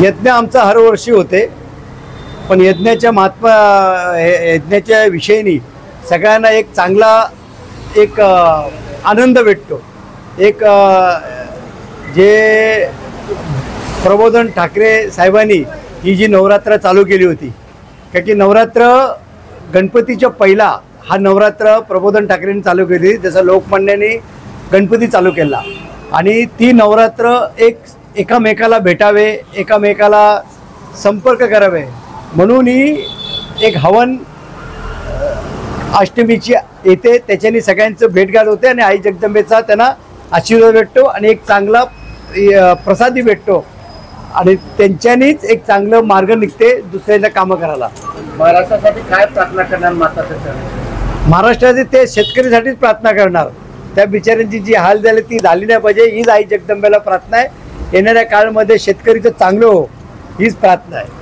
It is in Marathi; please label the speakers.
Speaker 1: यज्ञ आमचा हरवर्षी होते, पण यज्ञाच्या महात्मा यज्ञाच्या विषयीनी सगळ्यांना एक चांगला एक आनंद भेटतो। एक जे प्रबोधन ठाकरे साहेबांनी ही जी नवरात्र चालू केली होती, कारण की नवरात्र गणपतीच्या पहिला हा नवरात्र प्रबोधन ठाकरेंनी चालू केली, जसं लोकमान्यांनी गणपती चालू केला आणि ती नवरात्र एकामेकाला भेटावे, एकामेकाला संपर्क करावे म्हणून ही एक हवन अष्टमीची येते, त्याच्याने सगळ्यांचं भेटगाठ होते आणि आई जगदंबेचा त्यांना आशीर्वाद भेटतो आणि एक चांगला प्रसादी भेटतो आणि त्यांच्यानीच एक चांगलं मार्ग निघते दुसऱ्यांना कामं करायला।
Speaker 2: महाराष्ट्रासाठी काय प्रार्थना करणार माता त्याच्या?
Speaker 1: महाराष्ट्राचे ते शेतकरीसाठीच प्रार्थना करणार, त्या बिचाऱ्यांची जी हाल झाली ती झाली नाही पाहिजे, हीच आई जगदंबेला प्रार्थना आहे। येणाऱ्या काळामध्ये शेतकरीचं चांगलं हो हीच प्रार्थना आहे।